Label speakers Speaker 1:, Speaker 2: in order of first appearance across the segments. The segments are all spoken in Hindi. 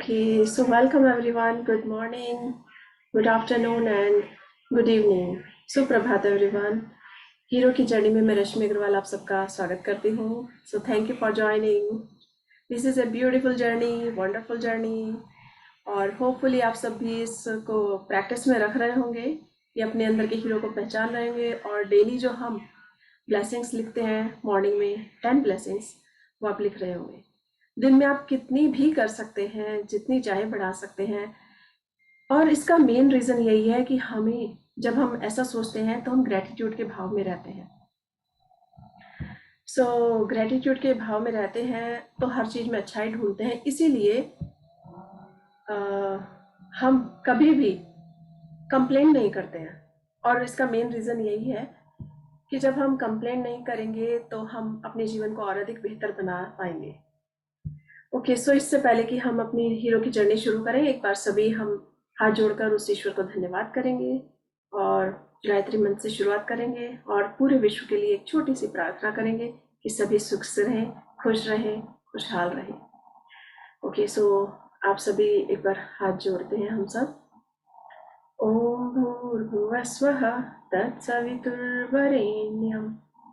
Speaker 1: Okay, so welcome everyone. Good morning, good afternoon and good evening. सुप्रभात everyone. हीरो की जर्नी में मैं रश्मि अग्रवाल आप सबका स्वागत करती हूँ. So thank you for joining. This is a beautiful journey, wonderful journey. और hopefully आप सब भी इसको प्रैक्टिस में रख रहे होंगे, ये अपने अंदर के हीरो को पहचान रहे होंगे और डेली जो हम ब्लेसिंग्स लिखते हैं मॉर्निंग में 10 ब्लेसिंग्स वो आप लिख रहे होंगे. दिन में आप कितनी भी कर सकते हैं, जितनी चाहे बढ़ा सकते हैं. और इसका मेन रीज़न यही है कि हमें जब हम ऐसा सोचते हैं तो हम ग्रेटिट्यूड के भाव में रहते हैं. सो ग्रेटिट्यूड के भाव में रहते हैं तो हर चीज़ में अच्छाई ढूंढते हैं. इसीलिए हम कभी भी कंप्लेन नहीं करते हैं. और इसका मेन रीज़न यही है कि जब हम कंप्लेन नहीं करेंगे तो हम अपने जीवन को और अधिक बेहतर बना पाएंगे. ओके, सो इससे पहले कि हम अपनी हीरो की जर्नी शुरू करें, एक बार सभी हम हाथ जोड़कर उस ईश्वर को धन्यवाद करेंगे और गायत्री मंत्र से शुरुआत करेंगे और पूरे विश्व के लिए एक छोटी सी प्रार्थना करेंगे कि सभी सुख से रहें, खुश रहें, खुशहाल रहें. ओके, सो आप सभी एक बार हाथ जोड़ते हैं हम सब. ओम भूर्भुवस्वः तत्सवितुर्वरेण्यं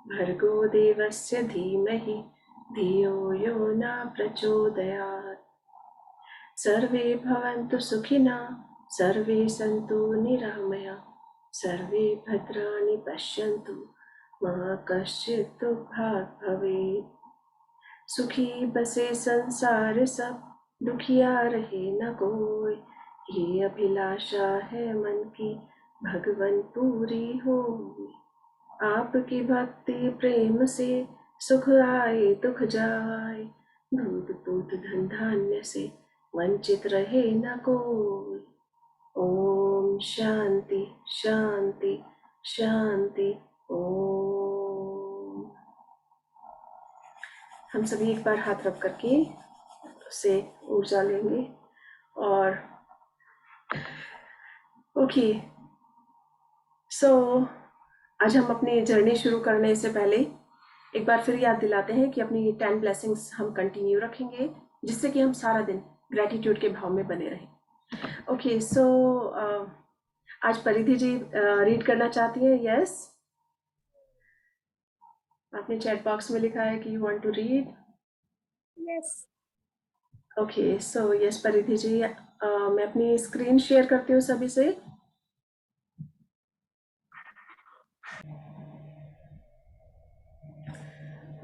Speaker 1: भर्गो देवस्य धीमहि धियो यो न प्रचोदयात्. सर्वे भवन्तु सुखिनः, सर्वे सन्तु निरामया, सर्वे भद्राणि पश्यन्तु, मा कश्चित् दुःखभाग् भवेत्. सुखी बसे संसार सब, दुखिया रहे न कोई, ये अभिलाषा है मन की भगवन पूरी हो. आपकी भक्ति प्रेम से सुख आए दुख जाए, दूध पूत धन धान्य से वंचित रहे न कोई. ओम शांति शांति शांति. ओम. हम सभी एक बार हाथ रख करके उससे ऊर्जा लेंगे और ओके, सो आज हम अपनी जर्नी शुरू करने से पहले एक बार फिर याद दिलाते हैं कि अपनी 10 ब्लेसिंग्स हम कंटिन्यू रखेंगे जिससे कि हम सारा दिन ग्रेटिट्यूड के भाव में बने रहें. ओके, सो आज परिधि जी रीड करना चाहती हैं. यस, आपने चैट बॉक्स में लिखा है कि you want to read.
Speaker 2: Yes.
Speaker 1: Okay, so yes Paridhi ji, मैं अपनी स्क्रीन शेयर करती हूँ सभी से.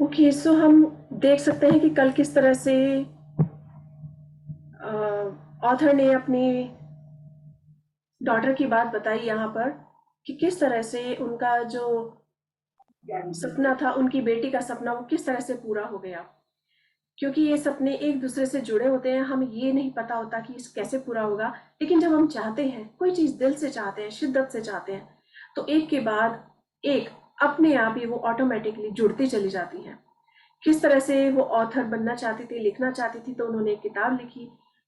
Speaker 1: ओके, सो हम देख सकते हैं कि कल किस तरह से ऑथर ने अपनी डॉटर की बात बताई यहाँ पर कि किस तरह से उनका जो सपना था, उनकी बेटी का सपना, वो किस तरह से पूरा हो गया. क्योंकि ये सपने एक दूसरे से जुड़े होते हैं, हमें ये नहीं पता होता कि इस कैसे पूरा होगा. लेकिन जब हम चाहते हैं, कोई चीज़ दिल से चाहते हैं, शिद्दत से चाहते हैं, तो एक के बाद एक अपने आप ही वो ऑटोमेटिकली जुड़ती चली जाती हैं. किस तरह से वो ऑथर बनना चाहती थी, लिखना चाहती थी तो उन्होंने एक किताब लिखी.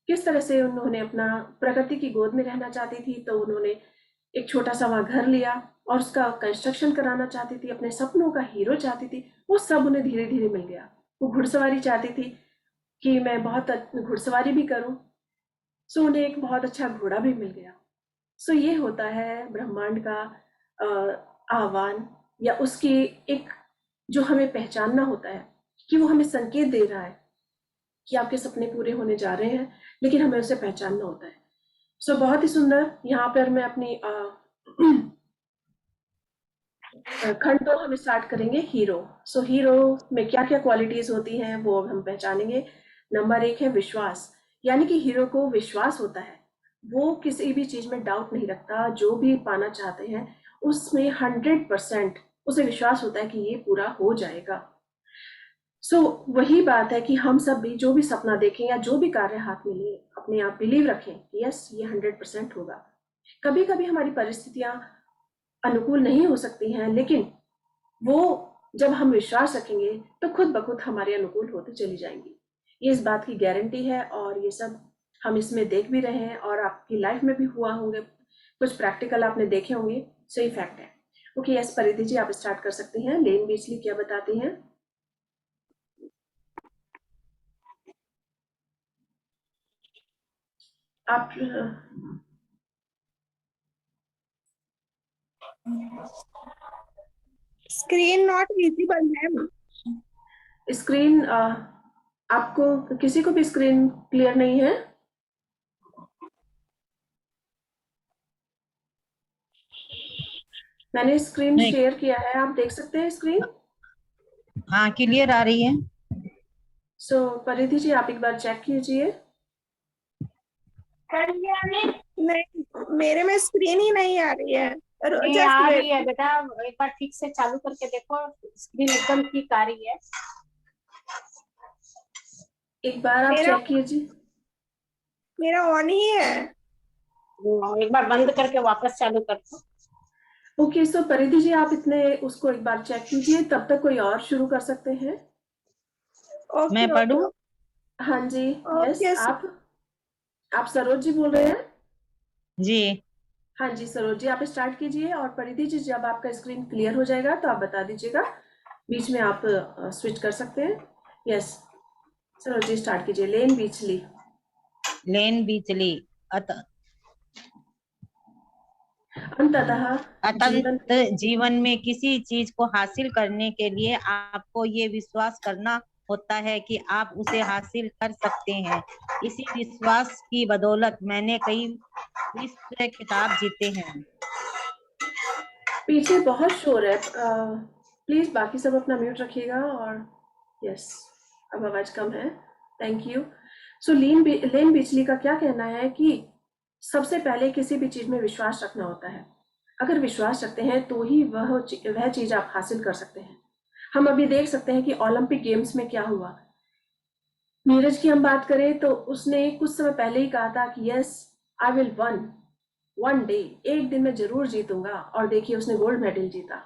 Speaker 1: किस तरह से उन्होंने अपना प्रकृति की गोद में रहना चाहती थी तो उन्होंने एक छोटा सा वहाँ घर लिया और उसका कंस्ट्रक्शन कराना चाहती थी. अपने सपनों का हीरो चाहती थी. वो सब उन्हें धीरे धीरे मिल गया. वो घुड़सवारी चाहती थी कि मैं बहुत घुड़सवारी भी करूं, सो उन्हें एक बहुत अच्छा घोड़ा भी मिल गया. सो ये होता है ब्रह्मांड का आह्वान, या उसकी एक जो हमें पहचानना होता है कि वो हमें संकेत दे रहा है कि आपके सपने पूरे होने जा रहे हैं, लेकिन हमें उसे पहचानना होता है. सो बहुत ही सुंदर. यहाँ पर मैं अपनी खंड 2 हम स्टार्ट करेंगे हीरो. सो हीरो में क्या क्या क्वालिटीज होती हैं वो अब हम पहचानेंगे. नंबर 1 है विश्वास, यानी कि हीरो को विश्वास होता है. वो किसी भी चीज में डाउट नहीं रखता. जो भी पाना चाहते हैं उसमें 100% उसे विश्वास होता है कि ये पूरा हो जाएगा. सो वही बात है कि हम सब भी जो भी सपना देखें या जो भी कार्य हाथ में लें, अपने आप बिलीव रखें कि यस ये 100% होगा. कभी कभी हमारी परिस्थितियां अनुकूल नहीं हो सकती हैं, लेकिन वो जब हम विश्वास रखेंगे तो खुद ब खुद हमारे अनुकूल होती चली जाएंगी. ये इस बात की गारंटी है और ये सब हम इसमें देख भी रहे हैं और आपकी लाइफ में भी हुआ होंगे. कुछ प्रैक्टिकल आपने देखे होंगे. सही फैक्ट है. ओके, यस परिधि जी आप स्टार्ट कर सकती हैं. लेन बीचली क्या बताती हैं? आप
Speaker 2: screen not visible ma'am.
Speaker 1: Screen आपको किसी को भी स्क्रीन क्लियर नहीं है? मैंने स्क्रीन
Speaker 3: नहीं।
Speaker 1: शेयर किया है, आप देख सकते हैं स्क्रीन।
Speaker 3: हाँ, क्लियर आ रही है।
Speaker 1: सो परिधि जी, आप एक बार चेक कीजिए।
Speaker 2: नहीं, मेरे में स्क्रीन ही नहीं आ रही है।
Speaker 4: नहीं
Speaker 2: जस्ट
Speaker 4: आ रही
Speaker 2: वेट।
Speaker 4: है बेटा, एक बार ठीक से चालू करके देखो, स्क्रीन एकदम ठीक आ रही है।
Speaker 1: एक बार आप
Speaker 2: मेरा
Speaker 1: चेक कीजिए।
Speaker 2: मेरा ऑन ही है।
Speaker 4: एक बार बंद करके वापस चालू कर दो।
Speaker 1: ओके, सो परिधि जी, आप इतने उसको एक बार चेक कीजिए, तब तक कोई और शुरू कर सकते हैं।
Speaker 2: ओके
Speaker 3: मैं
Speaker 2: ओके
Speaker 3: पढ़ूं?
Speaker 1: हाँ जी। Yes,
Speaker 2: okay.
Speaker 1: आप सरोज जी बोल रहे हैं?
Speaker 3: जी।
Speaker 1: हाँ जी सरोज जी, आप स्टार्ट कीजिए, और परिधि जी जब आपका स्क्रीन क्लियर हो जाएगा तो आप बता दीजिएगा। बीच में आप स्विच कर सकते हैं। यस, सरोज जी स्टार्ट कीजिए। लेन बिचली।
Speaker 3: लेन बिचली। अत
Speaker 1: अंततः जीवन।
Speaker 3: अतंत जीवन में किसी चीज को हासिल करने के लिए आपको ये विश्वास करना होता है कि आप उसे हासिल कर सकते हैं। इसी विश्वास की बदौलत मैंने कई विश्व खिताब जीते हैं।
Speaker 1: पीछे बहुत शोर है, प्लीज बाकी सब अपना म्यूट रखिएगा। और यस, अब आवाज कम है। Thank you. सो लेन बिचली का क्या कहना है कि सबसे पहले किसी भी चीज में विश्वास रखना होता है। अगर विश्वास रखते हैं तो ही वह चीज आप हासिल कर सकते हैं। हम अभी देख सकते हैं कि ओलंपिक गेम्स में क्या हुआ। नीरज की हम बात करें तो उसने कुछ समय पहले ही कहा था कि yes, I will one day, एक दिन मैं जरूर जीतूंगा, और देखिए उसने गोल्ड मेडल जीता।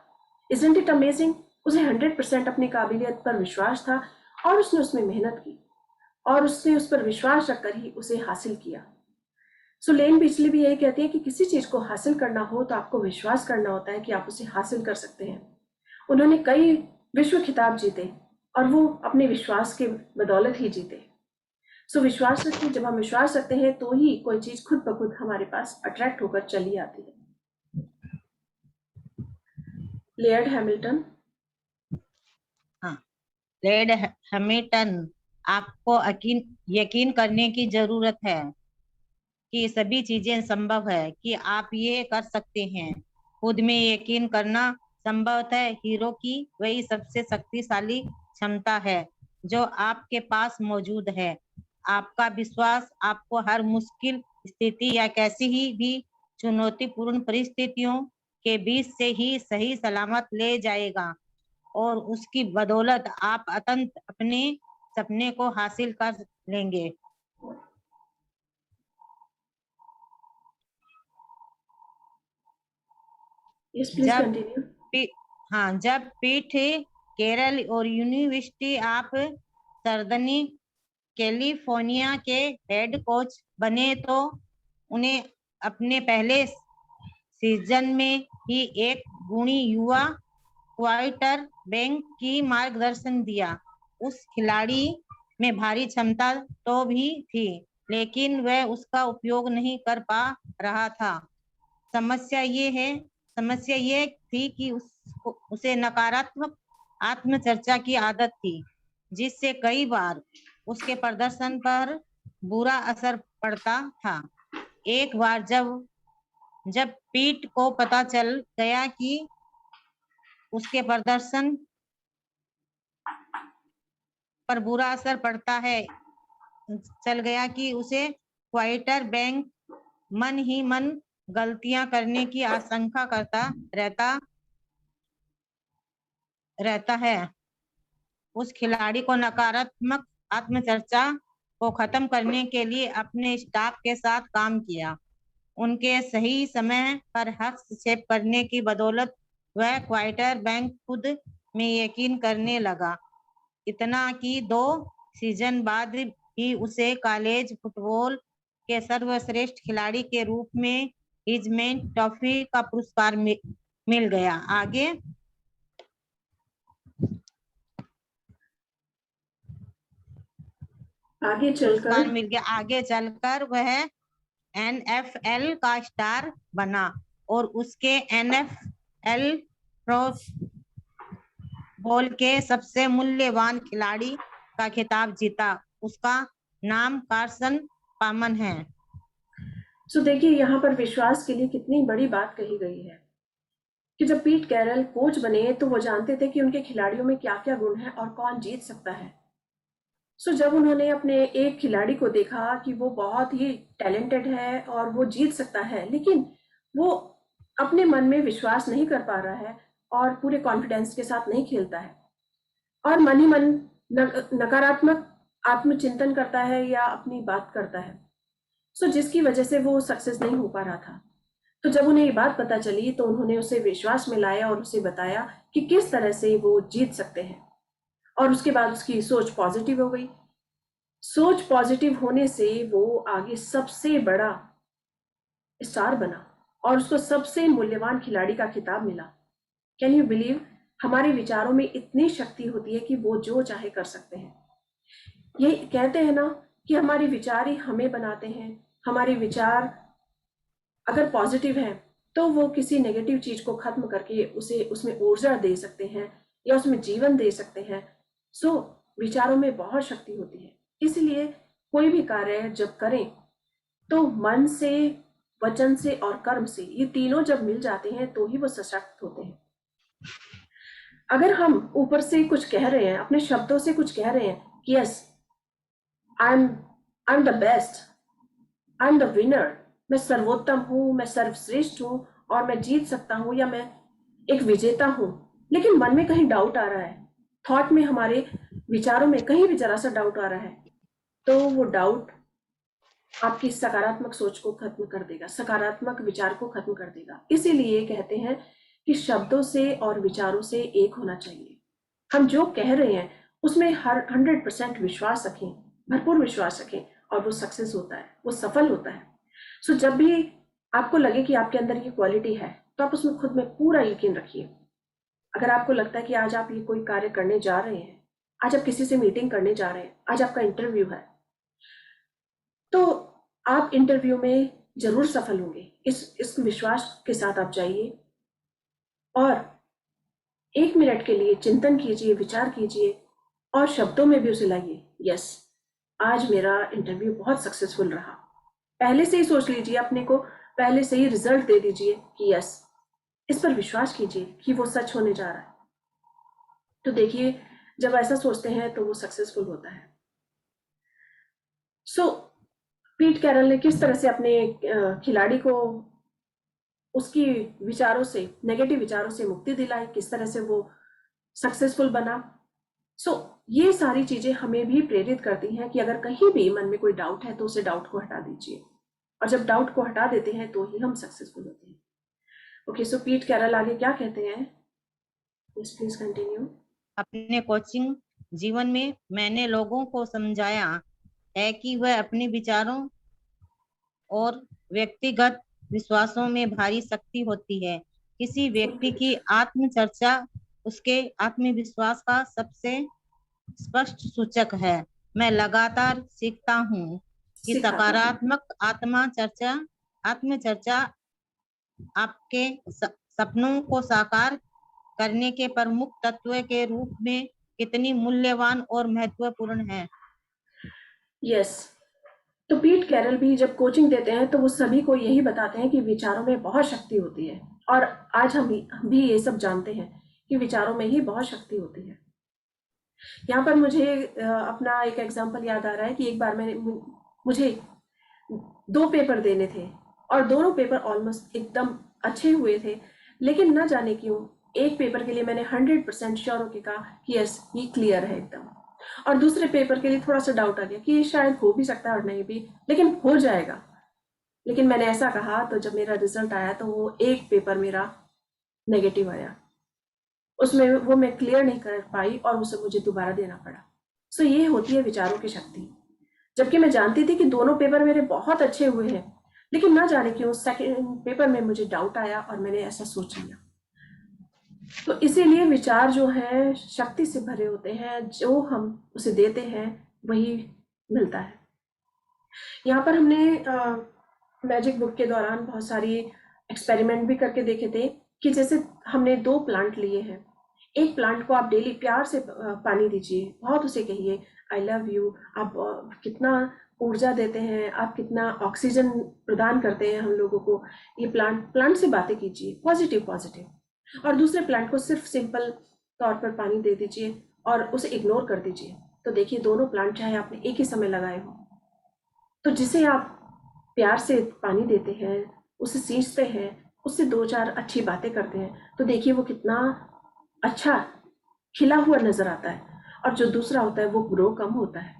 Speaker 1: Isn't it amazing? उसे 100% अपनी काबिलियत पर विश्वास था, और उसने उसमें मेहनत की, और उसने उस पर विश्वास रखकर ही उसे हासिल किया। सो लेन बिचली भी यही कहती है कि किसी चीज को हासिल करना हो तो आपको विश्वास करना होता है कि आप उसे हासिल कर सकते हैं। उन्होंने कई विश्व खिताब जीते, और वो अपने विश्वास के बदौलत ही जीते। सो विश्वास रखिए, जब हम विश्वास रखते हैं तो ही कोई चीज खुद ब खुद हमारे पास अट्रैक्ट होकर चली आती है। Layered Hamilton.
Speaker 3: हाँ, लेड हैमिल्टन, आपको यकीन करने की जरूरत है कि सभी चीजें संभव है, कि आप ये कर सकते हैं। खुद में यकीन करना संभवतः हीरो की वही सबसे शक्तिशाली क्षमता है जो आपके पास मौजूद है। आपका विश्वास आपको हर मुश्किल स्थिति या कैसी ही भी चुनौतीपूर्ण परिस्थितियों के बीच से ही सही सलामत ले जाएगा, और उसकी बदौलत आप अतंत अपने सपने को हासिल कर लेंगे।
Speaker 1: यस, प्लीज
Speaker 3: जब
Speaker 1: कंटिन्यू।
Speaker 3: हाँ, जब पीठ केरल और यूनिवर्सिटी आप सर्दनी कैलिफोर्निया के हेड कोच बने तो उन्हें अपने पहले सीजन में ही एक गुणी युवा क्वार्टर बैंक की मार्गदर्शन दिया। उस खिलाड़ी में भारी क्षमता तो भी थी, लेकिन वह उसका उपयोग नहीं कर पा रहा था। समस्या ये है समस्या ये थी कि उसे नकारात्मक आत्मचर्चा की आदत थी, जिससे कई बार उसके प्रदर्शन पर बुरा असर पड़ता था। एक बार जब जब पीट को पता चल गया कि उसके प्रदर्शन पर बुरा असर पड़ता है चल गया कि उसे क्वार्टर बैंक मन ही मन गलतियां करने की आशंका करता रहता है, उस खिलाड़ी को नकारात्मक आत्मचर्चा को खत्म करने के लिए अपने स्टाफ के साथ काम किया। उनके सही समय पर हस्तक्षेप करने की बदौलत वह क्वार्टर बैंक खुद में यकीन करने लगा, इतना कि 2 सीजन बाद ही उसे कॉलेज फुटबॉल के सर्वश्रेष्ठ खिलाड़ी के रूप में हिजमेन ट्रॉफी का पुरस्कार मिल गया। आगे
Speaker 1: आगे
Speaker 3: पुरस्कार
Speaker 1: चलकर
Speaker 3: मिल गया। आगे चलकर वह NFL का स्टार बना और उसके NFL प्रो बॉल के सबसे मूल्यवान खिलाड़ी का खिताब जीता। उसका नाम कार्सन पामन है।
Speaker 1: सो देखिए यहाँ पर विश्वास के लिए कितनी बड़ी बात कही गई है कि जब पीट कैरल कोच बने तो वो जानते थे कि उनके खिलाड़ियों में क्या क्या गुण है और कौन जीत सकता है। सो जब उन्होंने अपने एक खिलाड़ी को देखा कि वो बहुत ही टैलेंटेड है और वो जीत सकता है, लेकिन वो अपने मन में विश्वास नहीं कर पा रहा है और पूरे कॉन्फिडेंस के साथ नहीं खेलता है और मन ही मन नकारात्मक आत्मचिंतन करता है या अपनी बात करता है, सो जिसकी वजह से वो सक्सेस नहीं हो पा रहा था। तो जब उन्हें ये बात पता चली तो उन्होंने उसे विश्वास में लाया और उसे बताया कि किस तरह से वो जीत सकते हैं और उसके बाद उसकी सोच पॉजिटिव हो गई। सोच पॉजिटिव होने से वो आगे सबसे बड़ा स्टार बना और उसको सबसे मूल्यवान खिलाड़ी का खिताब मिला। कैन यू बिलीव, हमारे विचारों में इतनी शक्ति होती है कि वो जो चाहे कर सकते हैं। ये कहते हैं ना कि हमारे विचार ही हमें बनाते हैं। हमारे विचार अगर पॉजिटिव हैं तो वो किसी नेगेटिव चीज को खत्म करके उसे उसमें ऊर्जा दे सकते हैं या उसमें जीवन दे सकते हैं। सो विचारों में बहुत शक्ति होती है, इसलिए कोई भी कार्य जब करें तो मन से, वचन से और कर्म से, ये तीनों जब मिल जाते हैं तो ही वो सशक्त होते हैं। अगर हम ऊपर से कुछ कह रहे हैं, अपने शब्दों से कुछ कह रहे हैं कि yes I am the best, I am the winner, मैं सर्वोत्तम हूं, मैं सर्वश्रेष्ठ हूं और मैं जीत सकता हूं या मैं एक विजेता हूं, लेकिन मन में कहीं डाउट आ रहा है, थॉट में, हमारे विचारों में कहीं भी जरा सा डाउट आ रहा है, तो वो डाउट आपकी सकारात्मक सोच को खत्म कर देगा, सकारात्मक विचार को खत्म कर देगा। इसीलिए कहते हैं कि शब्दों से और विचारों से एक होना चाहिए। हम जो कह रहे हैं उसमें हर 100% विश्वास रखें, भरपूर विश्वास रखें और वो सक्सेस होता है, वो सफल होता है। सो जब भी आपको लगे कि आपके अंदर ये क्वालिटी है तो आप उसमें खुद में पूरा यकीन रखिए। अगर आपको लगता है कि आज आप ये कोई कार्य करने जा रहे हैं, आज आप किसी से मीटिंग करने जा रहे हैं, आज आपका इंटरव्यू है, तो आप इंटरव्यू में जरूर सफल होंगे। इस विश्वास के साथ आप जाइए और 1 मिनट के लिए चिंतन कीजिए, विचार कीजिए और शब्दों में भी उसे लाइए। यस, आज मेरा इंटरव्यू बहुत सक्सेसफुल रहा। पहले से ही सोच लीजिए, अपने को पहले से ही रिजल्ट दे दीजिए कि यस, इस पर विश्वास कीजिए कि वो सच होने जा रहा है। तो देखिए, जब ऐसा सोचते हैं तो वो सक्सेसफुल होता है। सो पीट कैरल ने किस तरह से अपने खिलाड़ी को उसकी विचारों से, नेगेटिव विचारों से मुक्ति दिलाई, किस तरह से वो सक्सेसफुल बना। सो ये सारी चीजें हमें भी प्रेरित करती हैं कि अगर कहीं भी मन में कोई डाउट है तो उसे डाउट को हटा दीजिए और जब डाउट को हटा देते हैं तो ही हम सक्सेसफुल होते हैं। ओके, सो पीट कैरल आगे क्या कहते हैं? Yes, please continue.
Speaker 3: अपने कोचिंग जीवन में मैंने लोगों को समझाया है कि वह अपने विचारों और व्यक्तिगत विश्वासों में भारी शक्ति होती है। किसी व्यक्ति की आत्मचर्चा उसके आत्मविश्वास का सबसे स्पष्ट सूचक है। मैं लगातार सीखता हूँ कि सकारात्मक आत्मचर्चा आपके सपनों को साकार करने के प्रमुख तत्व के रूप में कितनी मूल्यवान और महत्वपूर्ण है।
Speaker 1: यस, तो पीट कैरल भी जब कोचिंग देते हैं तो वो सभी को यही बताते हैं कि विचारों में बहुत शक्ति होती है और आज हम भी ये सब जानते हैं कि विचारों में ही बहुत शक्ति होती है। यहाँ पर मुझे अपना एक एग्जाम्पल याद आ रहा है कि एक बार मुझे 2 पेपर देने थे और दोनों पेपर ऑलमोस्ट एकदम अच्छे हुए थे, लेकिन ना जाने क्यों एक पेपर के लिए मैंने 100% श्योर होकर कहा कि यस, ये क्लियर है एकदम, और दूसरे पेपर के लिए थोड़ा सा डाउट आ गया कि ये शायद हो भी सकता है और नहीं भी, लेकिन हो जाएगा। लेकिन मैंने ऐसा कहा तो जब मेरा रिजल्ट आया तो वो एक पेपर मेरा नेगेटिव आया, उसमें वो मैं क्लियर नहीं कर पाई और उसे मुझे दोबारा देना पड़ा। सो ये होती है विचारों की शक्ति। जबकि मैं जानती थी कि दोनों पेपर मेरे बहुत अच्छे हुए हैं, लेकिन ना जाने क्यों सेकंड पेपर में मुझे डाउट आया और मैंने ऐसा सोच लिया। तो इसीलिए विचार जो है शक्ति से भरे होते हैं, जो हम उसे देते हैं वही मिलता है। यहाँ पर हमने मैजिक बुक के दौरान बहुत सारी एक्सपेरिमेंट भी करके देखे थे कि जैसे हमने 2 प्लांट लिए हैं। एक प्लांट को आप डेली प्यार से पानी दीजिए, बहुत उसे कहिए आई लव यू, आप कितना ऊर्जा देते हैं, आप कितना ऑक्सीजन प्रदान करते हैं हम लोगों को। ये प्लांट से बातें कीजिए, पॉजिटिव पॉजिटिव। और दूसरे प्लांट को सिर्फ सिंपल तौर पर पानी दे दीजिए और उसे इग्नोर कर दीजिए। तो देखिए दोनों प्लांट चाहे आपने एक ही समय लगाए हो, तो जिसे आप प्यार से पानी देते हैं, उसे सींचते हैं, उससे 2-4 अच्छी बातें करते हैं, तो देखिए वो कितना अच्छा खिला हुआ नजर आता है। और जो दूसरा होता है वो ग्रो कम होता है,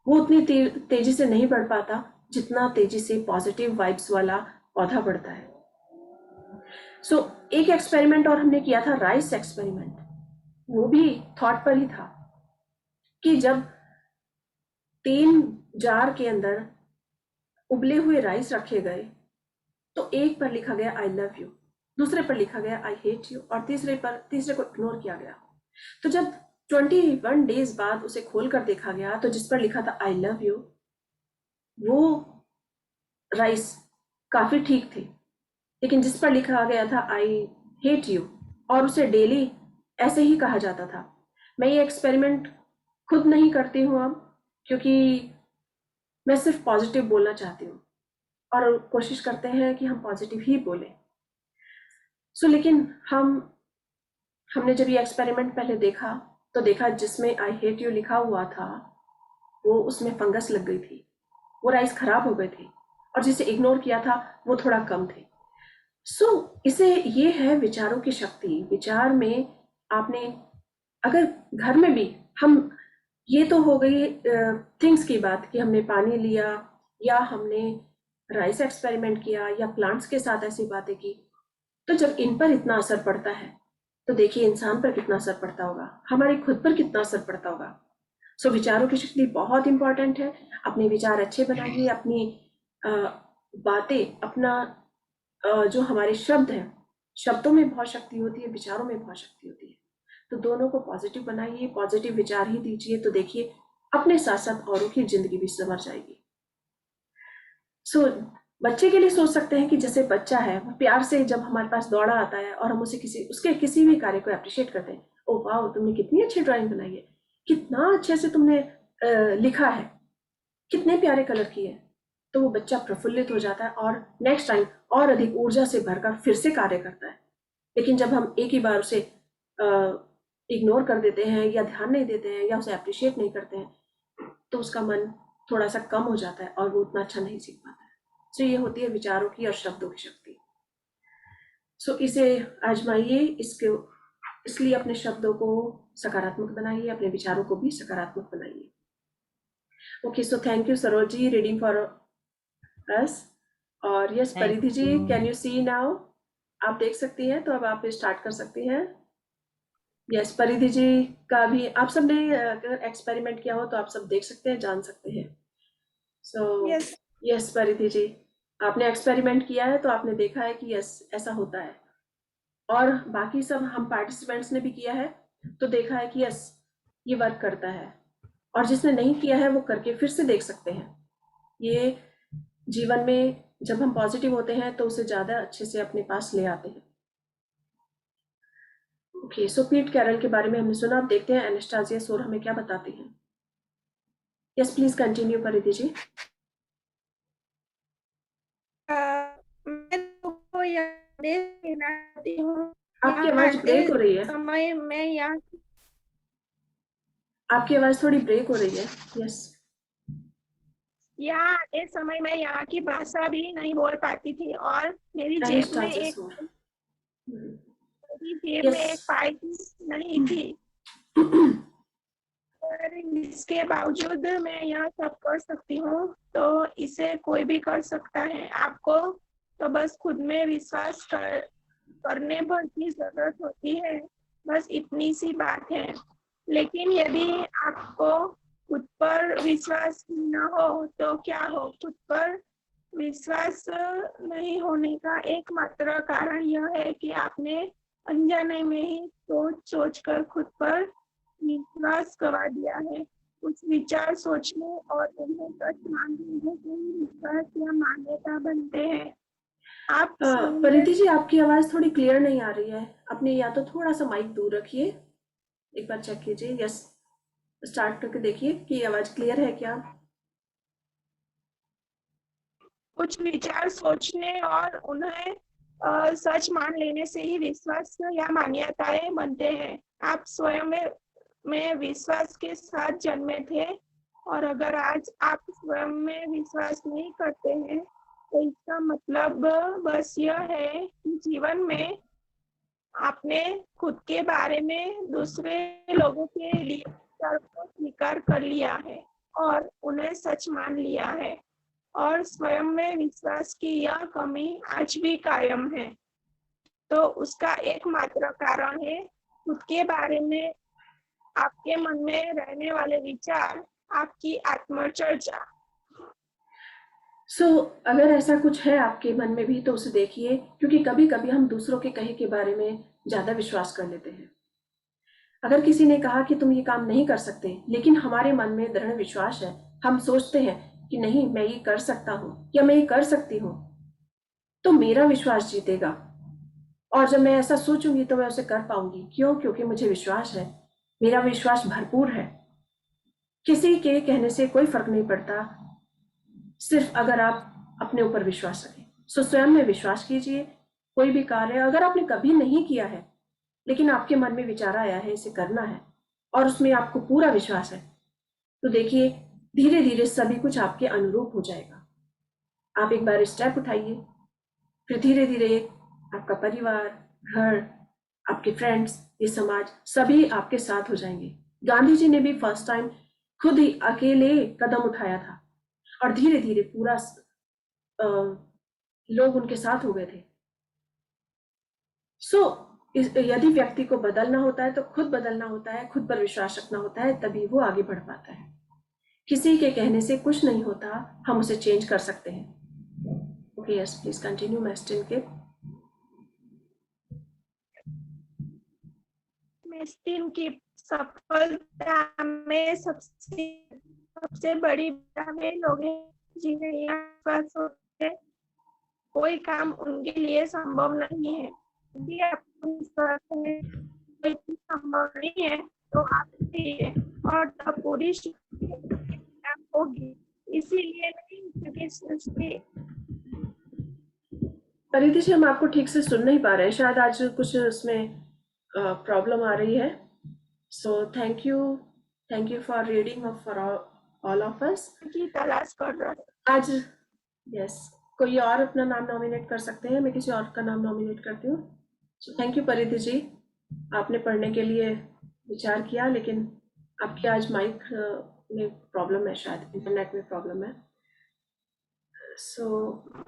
Speaker 1: वो उतनी तेजी से नहीं बढ़ पाता जितना तेजी से पॉजिटिव वाइब्स वाला पौधा बढ़ता है। सो एक एक्सपेरिमेंट और हमने किया था, राइस एक्सपेरिमेंट। वो भी थॉट पर ही था कि जब 3 जार के अंदर उबले हुए राइस रखे गए, तो एक पर लिखा गया आई लव यू, दूसरे पर लिखा गया आई हेट यू, और तीसरे को इग्नोर किया गया। तो जब 21 डेज बाद उसे खोल कर देखा गया, तो जिस पर लिखा था आई लव यू, वो राइस काफी ठीक थे। लेकिन जिस पर लिखा गया था आई हेट यू, और उसे डेली ऐसे ही कहा जाता था। मैं ये एक्सपेरिमेंट खुद नहीं करती हूँ अब, क्योंकि मैं सिर्फ पॉजिटिव बोलना चाहती हूँ और कोशिश करते हैं कि हम पॉजिटिव ही बोलें। लेकिन हमने जब ये एक्सपेरिमेंट पहले देखा, तो देखा जिसमें आई हेट यू लिखा हुआ था, वो उसमें फंगस लग गई थी, वो राइस खराब हो गए थे, और जिसे इग्नोर किया था वो थोड़ा कम थे। इसे ये है विचारों की शक्ति। विचार में आपने, अगर घर में भी हम, ये तो हो गई थिंग्स की बात कि हमने पानी लिया या हमने राइस एक्सपेरिमेंट किया या प्लांट्स के साथ ऐसी बातें की, तो जब इन पर इतना असर पड़ता है, तो देखिए इंसान पर कितना असर पड़ता होगा, हमारे खुद पर कितना असर पड़ता होगा। विचारों की शक्ति बहुत इंपॉर्टेंट है। अपने विचार अच्छे बनाइए, अपनी बातें, अपना जो हमारे शब्द हैं, शब्दों में बहुत शक्ति होती है, विचारों में बहुत शक्ति होती है। तो दोनों को पॉजिटिव बनाइए, पॉजिटिव विचार ही दीजिए, तो देखिए अपने साथ साथ औरों की जिंदगी भी संवर जाएगी। बच्चे के लिए सोच सकते हैं कि जैसे बच्चा है, वो प्यार से जब हमारे पास दौड़ा आता है और हम उसे उसके किसी भी कार्य को अप्रिशिएट करते हैं, ओ वाह तुमने कितनी अच्छी ड्राइंग बनाई है, कितना अच्छे से तुमने लिखा है, कितने प्यारे कलर किए हैं, तो वो बच्चा प्रफुल्लित हो जाता है और नेक्स्ट टाइम और अधिक ऊर्जा से भरकर फिर से कार्य करता है। लेकिन जब हम एक ही बार उसे इग्नोर कर देते हैं या ध्यान नहीं देते हैं या उसे अप्रिशिएट नहीं करते हैं, तो उसका मन थोड़ा सा कम हो जाता है और वो उतना अच्छा नहीं सीख पाता है। ये होती है विचारों की और शब्दों की शक्ति। इसे आजमाइए, इसलिए अपने शब्दों को सकारात्मक बनाइए, अपने विचारों को भी सकारात्मक बनाइए। Okay, so thank you Saroj reading for us. और yes Paridhi ji, can you see now? आप देख सकती हैं, तो अब आप स्टार्ट कर सकती हैं। यस परिधि जी का भी, आप सब ने अगर एक्सपेरिमेंट किया हो तो आप सब देख सकते हैं, जान सकते हैं। यस परिधि जी, आपने एक्सपेरिमेंट किया है तो आपने देखा है कि यस ऐसा होता है, और बाकी सब हम पार्टिसिपेंट्स ने भी किया है तो देखा है कि यस ये वर्क करता है। और जिसने नहीं किया है वो करके फिर से देख सकते हैं। ये जीवन में जब हम पॉजिटिव होते हैं तो उसे ज्यादा अच्छे से अपने पास ले आते हैं। ओके, सो पीट कैरल के बारे में हमने सुना, अब देखते हैं एनास्टासिया सोर हमें क्या बताती हैं। यस प्लीज कंटिन्यू परिधि जी।
Speaker 2: मैं तो हूँ,
Speaker 1: आपकी आवाज ब्रेक हो रही है।
Speaker 2: समय में यहाँ,
Speaker 1: आपकी आवाज थोड़ी ब्रेक हो रही है। यस,
Speaker 2: यहाँ आते समय मैं यहाँ की भाषा भी नहीं बोल पाती थी, और मेरी जेब में एक फाइल नहीं थी, पर इसके बावजूद मैं यह सब कर सकती हूँ। तो इसे कोई भी कर सकता है। आपको तो बस खुद में विश्वास करने भर की जरूरत होती है, बस इतनी सी बात है। लेकिन यदि आपको खुद पर विश्वास न हो तो क्या हो? खुद पर विश्वास नहीं होने का एकमात्र कारण यह है कि आपने अनजाने में ही सोच कर खुद पर विश्वास गवा दिया है। कुछ विचार सोचने और उन्हें सच मान लेने से ही विश्वास या मान्यता बनते हैं। आप स्वयं
Speaker 1: परिधि जी, आपकी आवाज थोड़ी क्लियर नहीं आ रही है। अपने या तो थोड़ा सा माइक दूर रखिए, एक बार चेक कीजिए। यस, स्टार्ट करके देखिए कि आवाज क्लियर है क्या।
Speaker 2: कुछ विचार सोचने और उन्हें सच मान लेने से ही विश्वास या मान्यताएं बनते हैं। आप स्वयं में विश्वास के साथ जन्मे थे और अगर आज आप स्वयं में विश्वास नहीं करते हैं तो इसका मतलब बस यह है कि जीवन में आपने खुद के बारे में दूसरे लोगों के लिए विचार को स्वीकार कर लिया है और उन्हें सच मान लिया है और स्वयं में विश्वास की यह कमी आज भी कायम है। तो उसका एकमात्र कारण है खुद के बारे में आपके मन में रहने वाले विचार, आपकी आत्मचर्चा।
Speaker 1: अगर ऐसा कुछ है आपके मन में भी तो उसे देखिए, क्योंकि कभी कभी हम दूसरों के कहे के बारे में ज्यादा विश्वास कर लेते हैं। अगर किसी ने कहा कि तुम ये काम नहीं कर सकते, लेकिन हमारे मन में दृढ़ विश्वास है, हम सोचते हैं कि नहीं, मैं ये कर सकता हूँ या मैं ये कर सकती हूँ, तो मेरा विश्वास जीतेगा। और जब मैं ऐसा सोचूंगी तो मैं उसे कर पाऊंगी। क्यों? क्योंकि मुझे विश्वास है, मेरा विश्वास भरपूर है। किसी के कहने से कोई फर्क नहीं पड़ता, सिर्फ अगर आप अपने ऊपर विश्वास रखें। स्वयं में विश्वास कीजिए। कोई भी कार्य अगर आपने कभी नहीं किया है लेकिन आपके मन में विचार आया है इसे करना है और उसमें आपको पूरा विश्वास है, तो देखिए धीरे धीरे सभी कुछ आपके अनुरूप हो जाएगा। आप एक बार स्टेप उठाइए, फिर धीरे धीरे आपका परिवार, घर, आपके फ्रेंड्स, ये समाज, सभी आपके साथ हो जाएंगे। गांधी जी ने भी फर्स्ट टाइम खुद ही अकेले कदम उठाया था और धीरे धीरे पूरा लोग उनके साथ हो गए थे। यदि व्यक्ति को बदलना होता है तो खुद बदलना होता है, खुद पर विश्वास रखना होता है, तभी वो आगे बढ़ पाता है। किसी के कहने से कुछ नहीं होता, हम उसे चेंज कर सकते हैं। ओके, यस, प्लीज कंटिन्यू मेस्टिन के।
Speaker 2: मेस्टिन की सफलता में सबसे बड़ी वे लोग हैं जिन्हें यह विश्वास होता है कोई काम उनके लिए संभव नहीं है। यदि आपको विश्वास है कोई चीज संभव नहीं है तो आप चाहिए और तब पूरी होगी। इसीलिए नहीं क्योंकि सृष्टि।
Speaker 1: परिधि जी, हम आपको ठीक से सुन नहीं पा रहे हैं, शायद आज कुछ उसमें प्रॉब्लम आ रही है। So thank you for reading for all of अस।
Speaker 2: की तलाश कर रहे हैं
Speaker 1: आज यस, कोई और अपना नाम नॉमिनेट कर सकते हैं? मैं किसी और का नाम नॉमिनेट करती हूँ। सो थैंक यू परिधि जी, आपने पढ़ने के लिए विचार किया, लेकिन आपकी आज माइक में प्रॉब्लम है, शायद इंटरनेट में प्रॉब्लम है। सो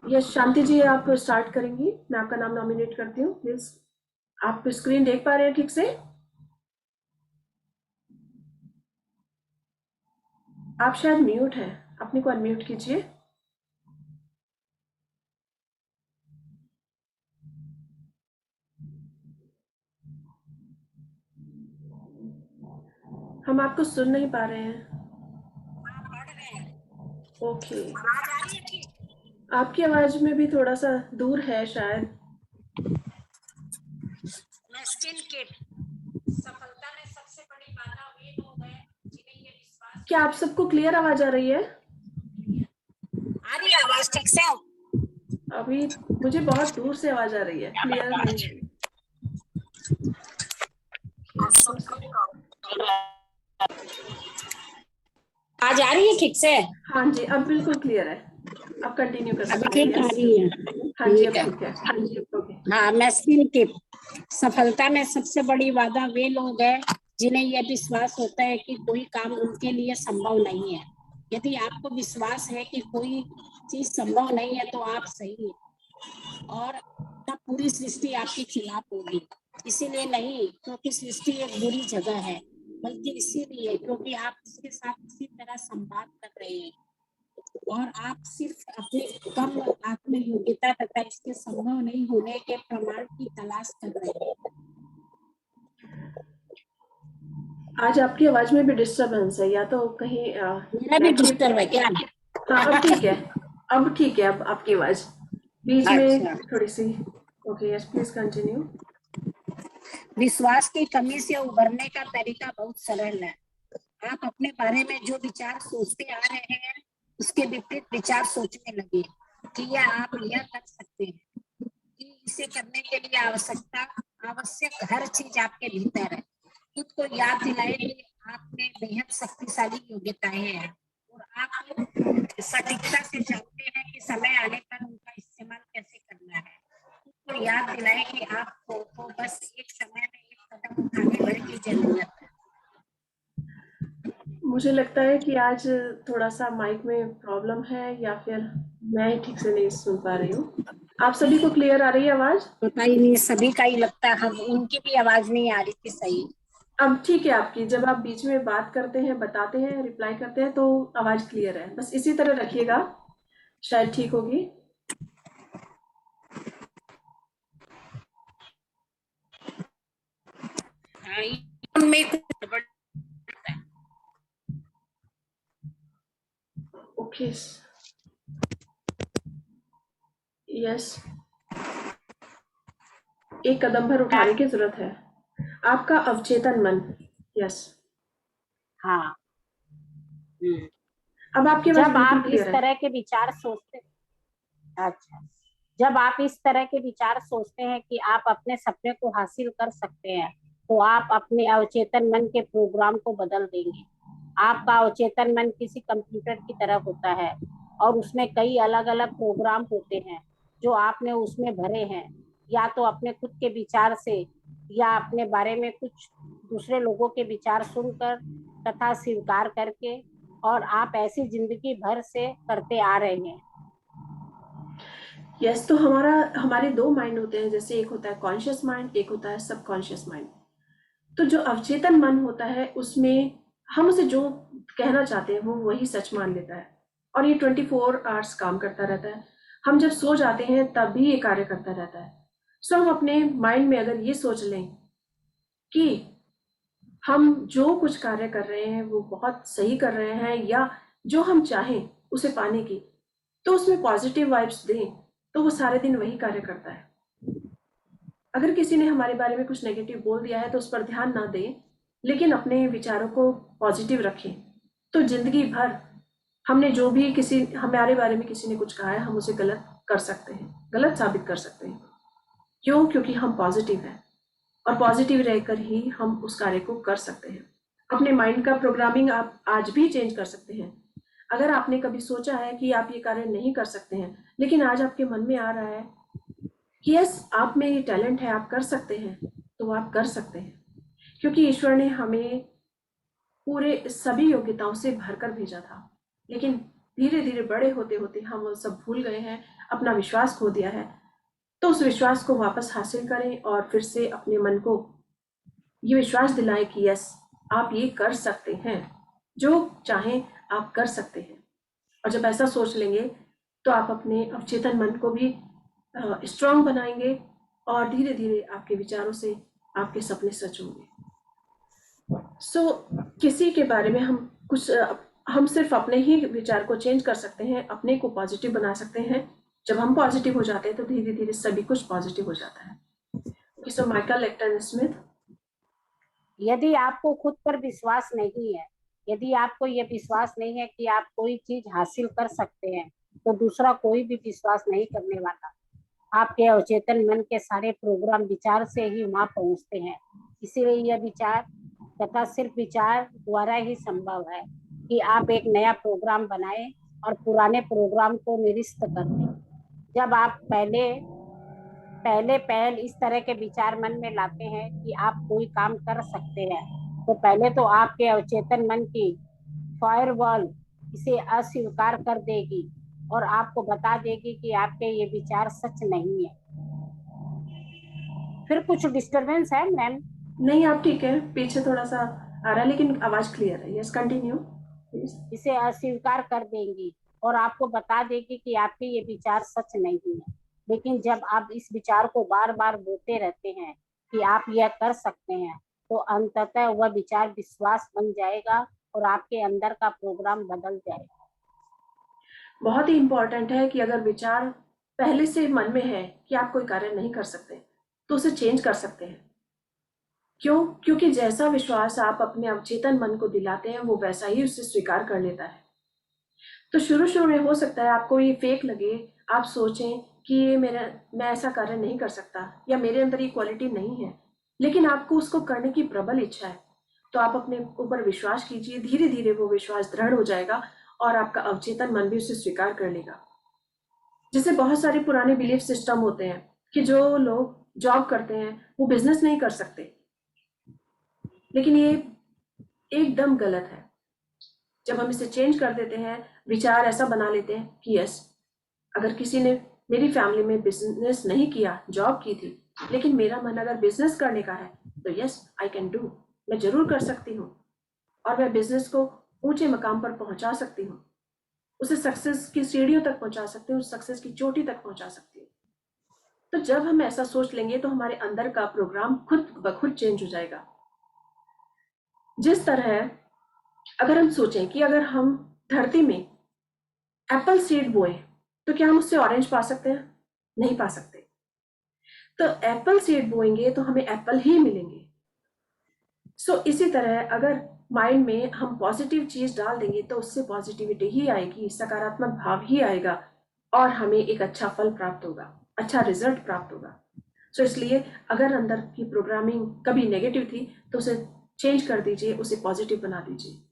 Speaker 1: यस, शांति जी आप स्टार्ट करेंगी। मैं आपका नाम नॉमिनेट करती हूँ, प्लीज। आप स्क्रीन देख पा रहे हैं ठीक से? आप शायद म्यूट हैं, अपने को अनम्यूट कीजिए। हम आपको सुन नहीं पा रहे हैं। ओके, आपकी आवाज में भी थोड़ा सा दूर है शायद।
Speaker 4: सफलता में सबसे बड़ी बाधा वे लोग हैं जिन्हें ये विश्वास।
Speaker 1: क्या आप सबको क्लियर आवाज आ रही है?
Speaker 4: आ रही है आवाज ठीक से?
Speaker 1: अभी मुझे बहुत दूर से आवाज आ रही है, क्लियर नहीं है।
Speaker 4: आज आ रही है ठीक से?
Speaker 1: हाँ जी, अब बिल्कुल क्लियर है। अब कंटिन्यू कर
Speaker 4: अभी
Speaker 1: सकते हैं।
Speaker 4: ठीक आ
Speaker 1: yes।
Speaker 4: रही है?
Speaker 1: हाँ जी, अब
Speaker 4: ठीक है।
Speaker 1: ठीक है। हाँ जी, ओके।
Speaker 4: हाँ, मेस्टिन टिप। सफलता में सबसे बड़ी बाधा वे लोग हैं जिन्हें यह विश्वास होता है कि कोई काम उनके लिए संभव नहीं है। यदि आपको विश्वास है कि कोई चीज संभव नहीं है तो आप सही है और तब पूरी सृष्टि आपके खिलाफ होगी। इसीलिए नहीं क्योंकि सृष्टि एक बुरी जगह है, बल्कि इसीलिए क्योंकि आप उसके साथ किसी तरह संवाद कर रहे हैं और आप सिर्फ अपनी कम आत्म योग्यता तथा इसके संभव नहीं होने के प्रमाण की तलाश कर रहे हैं।
Speaker 1: आज आपकी आवाज में भी डिस्टरबेंस है, या तो कहीं
Speaker 4: मेरा भी
Speaker 1: नेट की।
Speaker 4: डिस्टर्ब है क्या?
Speaker 1: हाँ, अब ठीक है। अब ठीक है, अब आपकी आवाज बीच में
Speaker 4: अच्छा।
Speaker 1: थोड़ी सी। Okay, yes, please continue.
Speaker 4: विश्वास की कमी से उभरने का तरीका बहुत सरल है। आप अपने बारे में जो विचार सोचते आ रहे हैं उसके विपरीत विचार सोचने लगे कि यह कर सकते हैं, कि इसे करने के लिए आवश्यक हर चीज आपके भीतर है। खुद को याद दिलाए कि आप में बेहद शक्तिशाली योग्यताएं हैं और आप सटीकता से जानते हैं कि समय आने पर उनका इस्तेमाल कैसे करना है। खुद को याद दिलाए कि आपको तो बस एक समय में एक कदम उठाने भर की जरूरत है।
Speaker 1: मुझे लगता है कि आज थोड़ा सा माइक में प्रॉब्लम है, या फिर मैं ही ठीक से नहीं सुन पा रही हूँ। आप सभी को क्लियर आ रही है आवाज?
Speaker 4: पता ही नहीं, सभी का ही लगता है, हम उनकी भी आवाज नहीं आ रही थी सही।
Speaker 1: अब ठीक है आपकी। जब आप बीच में बात करते हैं, बताते हैं, रिप्लाई करते हैं, तो आवाज क्लियर है। बस इसी तरह रखिएगा, शायद ठीक होगी।
Speaker 4: हाँ, में कुछ गड़बड़ है।
Speaker 1: ओके, यस, एक कदम भर उठाने की जरूरत है। आपका अवचेतन मन। यस,
Speaker 4: हाँ।
Speaker 1: अब आपकी आवाज
Speaker 5: जब
Speaker 1: बिल्कुल
Speaker 5: आप इस
Speaker 1: क्लियर है।
Speaker 5: तरह के विचार सोचते अच्छा जब आप इस तरह के विचार सोचते हैं कि आप अपने सपने को हासिल कर सकते हैं, तो आप अपने अवचेतन मन के प्रोग्राम को बदल देंगे। आपका अवचेतन मन किसी कंप्यूटर की तरह होता है और उसमें कई अलग अलग प्रोग्राम होते हैं जो आपने उसमें भरे हैं, या तो अपने खुद के विचार से या अपने बारे में कुछ दूसरे लोगों के विचार सुनकर तथा स्वीकार करके, और आप ऐसी जिंदगी भर से करते आ रहे हैं।
Speaker 1: यस, तो हमारे दो माइंड होते हैं। जैसे एक होता है कॉन्शियस माइंड, एक होता है सबकॉन्शियस माइंड। तो जो अवचेतन मन होता है, उसमें हम उसे जो कहना चाहते हैं वो वही सच मान लेता है, और ये 24 आवर्स काम करता रहता है। हम जब सो जाते हैं तब भी ये कार्य करता रहता है। सो हम अपने माइंड में अगर ये सोच लें कि हम जो कुछ कार्य कर रहे हैं वो बहुत सही कर रहे हैं, या जो हम चाहें उसे पाने की, तो उसमें पॉजिटिव वाइब्स दें, तो वो सारे दिन वही कार्य करता है। अगर किसी ने हमारे बारे में कुछ नेगेटिव बोल दिया है तो उस पर ध्यान ना दें, लेकिन अपने विचारों को पॉजिटिव रखें, तो जिंदगी भर हमने जो भी किसी हमारे बारे में किसी ने कुछ कहा है, हम उसे गलत कर सकते हैं, गलत साबित कर सकते हैं। क्यों? क्योंकि हम पॉजिटिव हैं, और पॉजिटिव रहकर ही हम उस कार्य को कर सकते हैं। अपने माइंड का प्रोग्रामिंग आप आज भी चेंज कर सकते हैं। अगर आपने कभी सोचा है कि आप ये कार्य नहीं कर सकते हैं, लेकिन आज आपके मन में आ रहा है कि यस, आप में ये टैलेंट है, आप कर सकते हैं, तो आप कर सकते हैं। क्योंकि ईश्वर ने हमें पूरे सभी योग्यताओं से भरकर भेजा था, लेकिन धीरे धीरे बड़े होते होते हम वो सब भूल गए हैं, अपना विश्वास खो दिया है। तो उस विश्वास को वापस हासिल करें और फिर से अपने मन को ये विश्वास दिलाएं कि यस, आप ये कर सकते हैं, जो चाहें आप कर सकते हैं। और जब ऐसा सोच लेंगे तो आप अपने अवचेतन मन को भी स्ट्रांग बनाएंगे, और धीरे धीरे आपके विचारों से आपके सपने सच होंगे। सो किसी के बारे में हम सिर्फ अपने ही विचार को चेंज कर सकते हैं, अपने को पॉजिटिव बना सकते हैं। जब हम पॉजिटिव हो जाते हैं तो धीरे धीरे सभी कुछ पॉजिटिव हो जाता है। So Michael लेक्टन Smith.
Speaker 5: यदि आपको खुद पर विश्वास नहीं है, यदि आपको यह विश्वास नहीं है कि आप कोई चीज हासिल कर सकते हैं, तो दूसरा कोई भी विश्वास नहीं करने वाला। आपके अवचेतन मन के सारे प्रोग्राम विचार से ही वहां पहुंचते हैं। इसीलिए यह विचार तथा सिर्फ विचार द्वारा ही संभव है कि आप एक नया प्रोग्राम बनाएं और पुराने प्रोग्राम को निरस्त कर दें। जब आप पहले इस तरह के विचार मन में लाते हैं कि आप कोई काम कर सकते हैं, तो पहले तो आपके अवचेतन मन की फायरवॉल इसे अस्वीकार कर देगी और आपको बता देगी कि आपके ये विचार सच नहीं है। फिर कुछ डिस्टरबेंस है मैम?
Speaker 1: नहीं, आप ठीक है, पीछे थोड़ा सा आ रहा है, लेकिन आवाज क्लियर है। Yes, continue please.
Speaker 5: इसे अस्वीकार कर देंगी और आपको बता देगी कि आपके ये विचार सच नहीं है। लेकिन जब आप इस विचार को बार बार बोलते रहते हैं कि आप यह कर सकते हैं, तो अंततः वह विचार विश्वास बन जाएगा और आपके अंदर का प्रोग्राम बदल जाएगा।
Speaker 1: बहुत ही इम्पोर्टेंट है कि अगर विचार पहले से मन में है कि आप कोई कार्य नहीं कर सकते, तो उसे चेंज कर सकते हैं। क्यों? क्योंकि जैसा विश्वास आप अपने अवचेतन मन को दिलाते हैं, वो वैसा ही उसे स्वीकार कर लेता है। तो शुरू में हो सकता है आपको ये फेक लगे, आप सोचें कि ये मैं ऐसा कार्य नहीं कर सकता, या मेरे अंदर ये क्वालिटी नहीं है, लेकिन आपको उसको करने की प्रबल इच्छा है। तो आप अपने ऊपर विश्वास कीजिए, धीरे धीरे वो विश्वास दृढ़ हो जाएगा और आपका अवचेतन मन भी उसे स्वीकार कर लेगा। जैसे बहुत सारे पुराने बिलीफ सिस्टम होते हैं कि जो लोग जॉब करते हैं वो बिजनेस नहीं कर सकते, लेकिन ये एकदम गलत है। जब हम इसे चेंज कर देते हैं, विचार ऐसा बना लेते हैं कि यस, अगर किसी ने मेरी फैमिली में बिजनेस नहीं किया, जॉब की थी, लेकिन मेरा मन अगर बिजनेस करने का है, तो यस आई कैन डू, मैं जरूर कर सकती हूँ, और मैं बिजनेस को ऊंचे मकाम पर पहुंचा सकती हूँ, उसे सक्सेस की सीढ़ियों तक पहुंचा सकती हूँ, सक्सेस की चोटी तक पहुंचा सकती हूँ। तो जब हम ऐसा सोच लेंगे तो हमारे अंदर का प्रोग्राम खुद ब खुद चेंज हो जाएगा। जिस तरह अगर हम सोचें कि अगर हम धरती में एप्पल सीड बोए, तो क्या हम उससे ऑरेंज पा सकते हैं? नहीं पा सकते। तो एप्पल सीड बोएंगे तो हमें एप्पल ही मिलेंगे। सो इसी तरह अगर माइंड में हम पॉजिटिव चीज डाल देंगे तो उससे पॉजिटिविटी ही आएगी, सकारात्मक भाव ही आएगा, और हमें एक अच्छा फल प्राप्त होगा, अच्छा रिजल्ट प्राप्त होगा। सो इसलिए अगर अंदर की प्रोग्रामिंग कभी नेगेटिव थी तो उसे चेंज कर दीजिए, उसे पॉजिटिव बना दीजिए।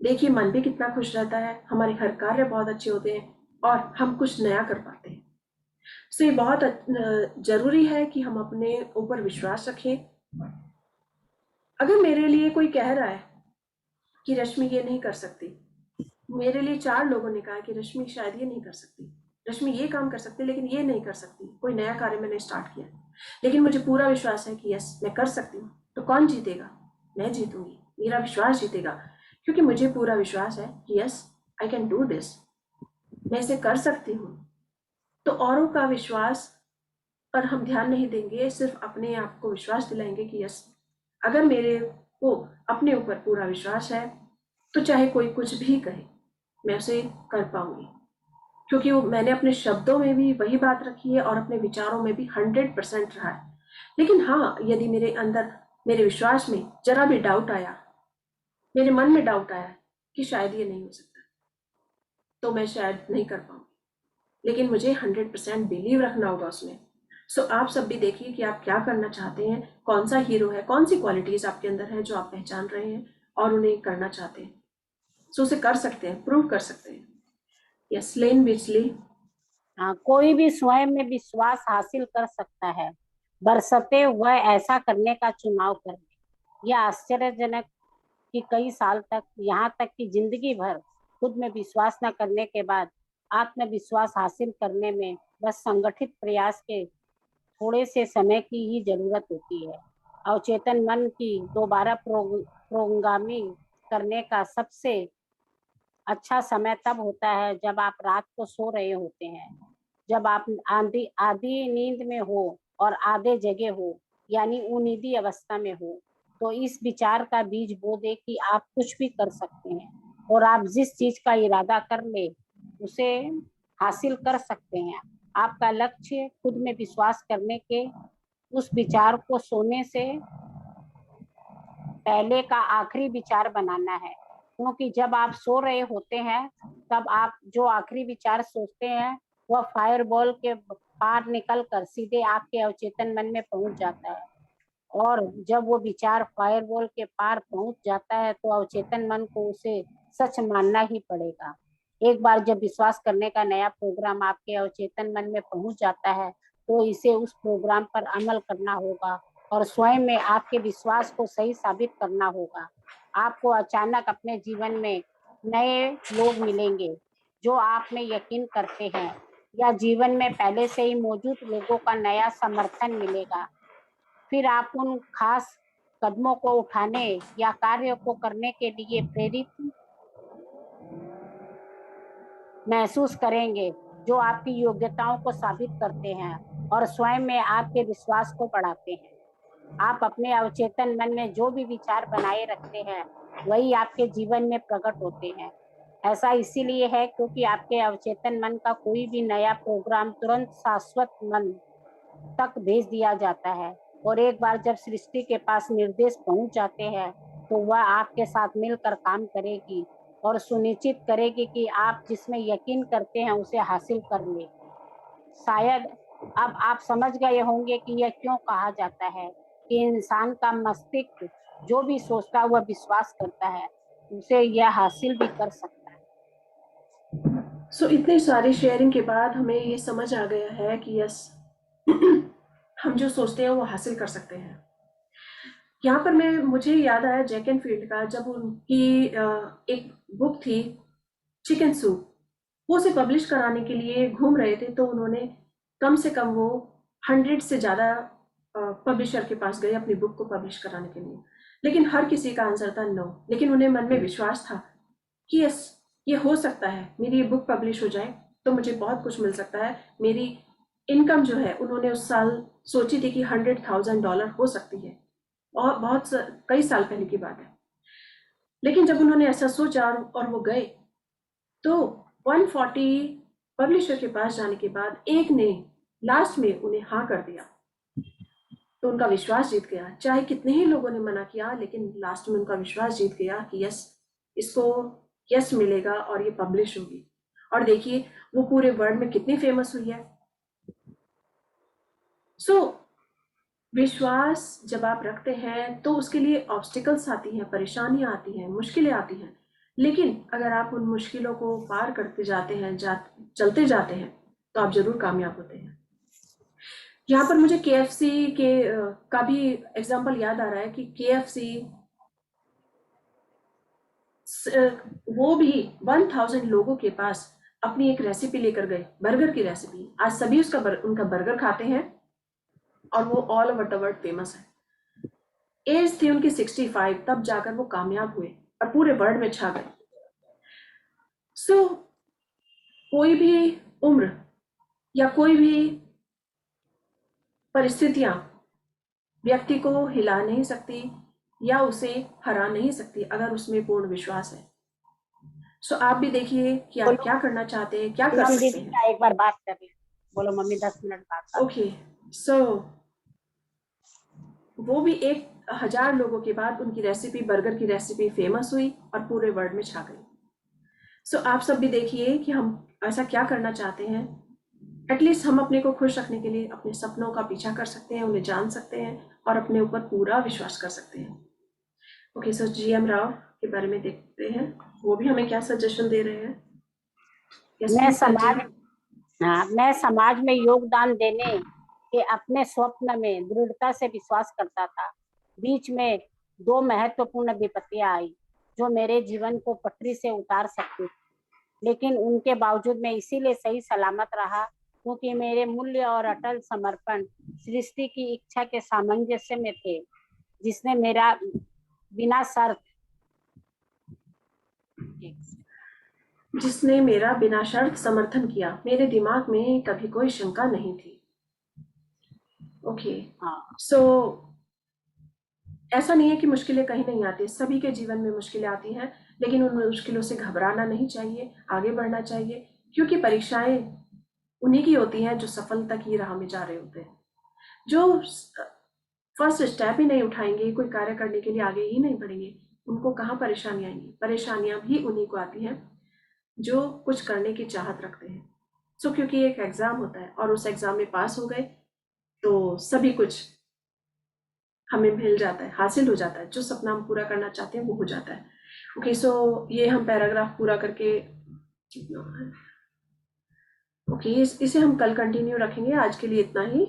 Speaker 1: देखिए मन भी कितना खुश रहता है, हमारे हर कार्य बहुत अच्छे होते हैं और हम कुछ नया कर पाते हैं। सो ये बहुत जरूरी है कि हम अपने ऊपर विश्वास रखें। अगर मेरे लिए कोई कह रहा है कि रश्मि ये नहीं कर सकती, मेरे लिए 4 लोगों ने कहा कि रश्मि शायद ये नहीं कर सकती, रश्मि ये काम कर सकती लेकिन ये नहीं कर सकती, कोई नया कार्य मैंने स्टार्ट किया, लेकिन मुझे पूरा विश्वास है कि यस मैं कर सकती हूँ, तो कौन जीतेगा? मैं जीतूंगी, मेरा विश्वास जीतेगा, क्योंकि मुझे पूरा विश्वास है कि yes I can do this, मैं इसे कर सकती हूँ। तो औरों का विश्वास पर हम ध्यान नहीं देंगे, सिर्फ अपने आप को विश्वास दिलाएंगे कि यस अगर मेरे को अपने ऊपर पूरा विश्वास है तो चाहे कोई कुछ भी कहे मैं उसे कर पाऊंगी, क्योंकि वो मैंने अपने शब्दों में भी वही बात रखी है और अपने विचारों में भी 100% रहा है। लेकिन हाँ, यदि मेरे अंदर मेरे विश्वास में जरा भी डाउट आया, मेरे मन में डाउट आया कि शायद ये नहीं हो सकता, तो मैं शायद नहीं कर पाऊंगी, लेकिन मुझे 100% बिलीव रखना होगा उसमें। सो आप सब भी देखिए कि आप क्या करना चाहते हैं, कौन सा हीरो है, कौन सी क्वालिटीज आपके अंदर है जो आप पहचान रहे हैं और उन्हें करना चाहते हैं। सो उसे कर सकते हैं, प्रूव कर सकते हैं। यस, लेन बिचली।
Speaker 5: हाँ, कोई भी स्वयं में विश्वास हासिल कर सकता है, बरसते वह ऐसा करने का चुनाव करे। यह आश्चर्यजनक कि कई साल तक, यहाँ तक कि जिंदगी भर खुद में विश्वास न करने के बाद आत्मविश्वास हासिल करने में बस संगठित प्रयास के थोड़े से समय की ही जरूरत होती है। अवचेतन मन की दोबारा प्रोग्रामिंग करने का सबसे अच्छा समय तब होता है जब आप रात को सो रहे होते हैं, जब आप आधी नींद में हो और आधे जगे हो, यानी उन्नीदी अवस्था में हो। तो इस विचार का बीज बो दे कि आप कुछ भी कर सकते हैं, और आप जिस चीज का इरादा कर ले उसे हासिल कर सकते हैं। आपका लक्ष्य खुद में विश्वास करने के उस विचार को सोने से पहले का आखिरी विचार बनाना है, क्योंकि जब आप सो रहे होते हैं तब आप जो आखिरी विचार सोचते हैं वह फायरबॉल के पार निकलकर सीधे आपके अवचेतन मन में पहुंच जाता है, और जब वो विचार फायरवॉल के पार पहुंच जाता है तो अवचेतन मन को उसे सच मानना ही पड़ेगा। एक बार जब विश्वास करने का नया प्रोग्राम आपके अवचेतन मन में पहुंच जाता है तो इसे उस प्रोग्राम पर अमल करना होगा और स्वयं में आपके विश्वास को सही साबित करना होगा। आपको अचानक अपने जीवन में नए लोग मिलेंगे जो आप में यकीन करते हैं, या जीवन में पहले से ही मौजूद लोगों का नया समर्थन मिलेगा। फिर आप उन खास कदमों को उठाने या कार्य को करने के लिए प्रेरित महसूस करेंगे जो आपकी योग्यताओं को साबित करते हैं और स्वयं में आपके विश्वास को बढ़ाते हैं। आप अपने अवचेतन मन में जो भी विचार बनाए रखते हैं वही आपके जीवन में प्रकट होते हैं। ऐसा इसीलिए है क्योंकि आपके अवचेतन मन का कोई भी नया प्रोग्राम तुरंत शाश्वत मन तक भेज दिया जाता है, और एक बार जब सृष्टि के पास निर्देश पहुंच जाते हैं तो वह आपके साथ मिलकर काम करेगी और सुनिश्चित करेगी कि आप जिसमें यकीन करते हैं उसे हासिल कर ले। शायद अब आप समझ गए होंगे कि यह क्यों कहा जाता है कि इंसान का मस्तिष्क जो भी सोचता है वह विश्वास करता है, उसे यह हासिल भी कर सकता है।
Speaker 1: सो इतनी सारी शेयरिंग के बाद हमें ये समझ आ गया है कि यस हम जो सोचते हैं वो हासिल कर सकते हैं। यहाँ पर मुझे याद आया जैक एंड फील्ड का, जब उनकी एक बुक थी चिकन सूप, वो उसे पब्लिश कराने के लिए घूम रहे थे, तो उन्होंने कम से कम वो 100 से ज़्यादा पब्लिशर के पास गए अपनी बुक को पब्लिश कराने के लिए, लेकिन हर किसी का आंसर था नो। लेकिन उन्हें मन में विश्वास था कि यस ये हो सकता है, मेरी ये बुक पब्लिश हो जाए तो मुझे बहुत कुछ मिल सकता है। मेरी इनकम जो है उन्होंने उस साल सोची थी कि $100,000 हो सकती है, और कई साल पहले की बात है। लेकिन जब उन्होंने ऐसा सोचा और वो गए, तो 140 पब्लिशर के पास जाने के बाद एक ने लास्ट में उन्हें हाँ कर दिया, तो उनका विश्वास जीत गया। चाहे कितने ही लोगों ने मना किया, लेकिन लास्ट में उनका विश्वास जीत गया कि यस इसको यस मिलेगा और ये पब्लिश होगी। और देखिए वो पूरे वर्ल्ड में कितनी फेमस हुई है। सो विश्वास जब आप रखते हैं तो उसके लिए ऑब्स्टिकल्स आती हैं, परेशानियां आती हैं, मुश्किलें आती हैं, लेकिन अगर आप उन मुश्किलों को पार करते जाते हैं, चलते जाते हैं, तो आप जरूर कामयाब होते हैं। यहाँ पर मुझे KFC का भी एग्जाम्पल याद आ रहा है कि KFC वो भी 1000 लोगों के पास अपनी एक रेसिपी लेकर गए, बर्गर की रेसिपी। आज सभी उनका बर्गर खाते हैं और वो all over the world famous है। एज थी उनकी 65, तब जाकर वो कामयाब हुए और पूरे वर्ल्ड में छा गए। सो कोई भी उम्र या कोई भी परिस्थितियां व्यक्ति को हिला नहीं सकती या उसे हरा नहीं सकती अगर उसमें पूर्ण विश्वास है। सो आप भी देखिए कि आप क्या करना चाहते हैं, क्या कर सकते हैं।
Speaker 5: एक बार बात कर ले, बोलो मम्मी 10 मिनट बात।
Speaker 1: ओके, सो वो भी 1000 लोगों के बाद उनकी रेसिपी, बर्गर की रेसिपी फेमस हुई और पूरे वर्ल्ड में छा गई। सो आप सब भी देखिए कि हम ऐसा क्या करना चाहते हैं। एटलीस्ट हम अपने को खुश रखने के लिए अपने सपनों का पीछा कर सकते हैं, उन्हें जान सकते हैं और अपने ऊपर पूरा विश्वास कर सकते हैं। ओके, सो GM राव के बारे में देखते हैं, वो भी हमें क्या सजेशन दे रहे हैं।
Speaker 5: मैं समाज में योगदान देने के अपने स्वप्न में दृढ़ता से विश्वास करता था। बीच में 2 महत्वपूर्ण विपत्तियां आई जो मेरे जीवन को पटरी से उतार सकती थी, लेकिन उनके बावजूद मैं इसीलिए सही सलामत रहा क्योंकि मेरे मूल्य और अटल समर्पण सृष्टि की इच्छा के सामंजस्य में थे, जिसने मेरा
Speaker 1: बिना शर्त समर्थन किया। मेरे दिमाग में कभी कोई शंका नहीं थी। ओके, सो ऐसा नहीं है कि मुश्किलें कहीं नहीं आती, सभी के जीवन में मुश्किलें आती हैं, लेकिन उन मुश्किलों से घबराना नहीं चाहिए, आगे बढ़ना चाहिए, क्योंकि परीक्षाएं उन्हीं की होती हैं जो सफलता की राह में जा रहे होते हैं। जो फर्स्ट स्टेप ही नहीं उठाएंगे, कोई कार्य करने के लिए आगे ही नहीं बढ़ेंगे, उनको कहाँ परेशानी आएंगी। परेशानियां भी उन्हीं को आती हैं जो कुछ करने की चाहत रखते हैं। सो क्योंकि एक एग्जाम होता है और उस एग्जाम में पास हो गए तो सभी कुछ हमें मिल जाता है, हासिल हो जाता है, जो सपना हम पूरा करना चाहते हैं वो हो जाता है। ओके, सो ये हम पैराग्राफ पूरा करके ओके इसे हम कल कंटिन्यू रखेंगे। आज के लिए इतना ही।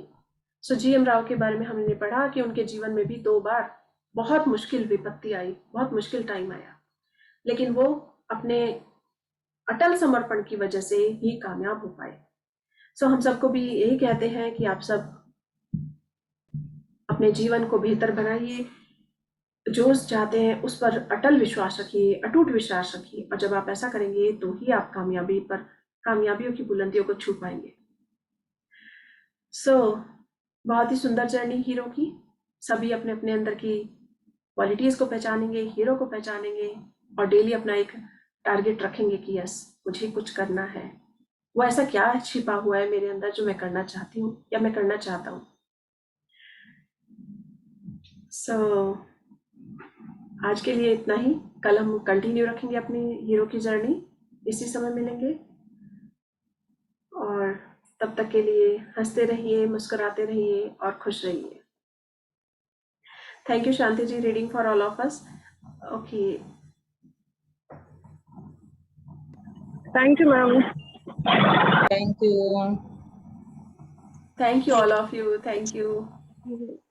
Speaker 1: सो GM राव के बारे में हमने पढ़ा कि उनके जीवन में भी 2 बार बहुत मुश्किल विपत्ति आई, बहुत मुश्किल टाइम आया, लेकिन वो अपने अटल समर्पण की वजह से ही कामयाब हो पाए। सो हम सबको भी यही कहते हैं कि आप सब अपने जीवन को बेहतर बनाइए, जो चाहते हैं उस पर अटल विश्वास रखिए, अटूट विश्वास रखिए, और जब आप ऐसा करेंगे तो ही आप कामयाबियों की बुलंदियों को छू पाएंगे। सो बहुत ही सुंदर जर्नी हीरो की। सभी अपने अपने अंदर की क्वालिटीज को पहचानेंगे, हीरो को पहचानेंगे और डेली अपना एक टारगेट रखेंगे कि यस मुझे कुछ करना है। वो ऐसा क्या छिपा हुआ है मेरे अंदर जो मैं करना चाहती हूँ या मैं करना चाहता हूँ। आज के लिए इतना ही। कल हम कंटिन्यू रखेंगे अपनी हीरो की जर्नी, इसी समय मिलेंगे। और तब तक के लिए हंसते रहिए, मुस्कुराते रहिए और खुश रहिए। Thank you Shanti ji, reading for all of us. Okay,
Speaker 2: thank you ma'am.
Speaker 3: Thank you.
Speaker 1: Thank you all of you, thank you.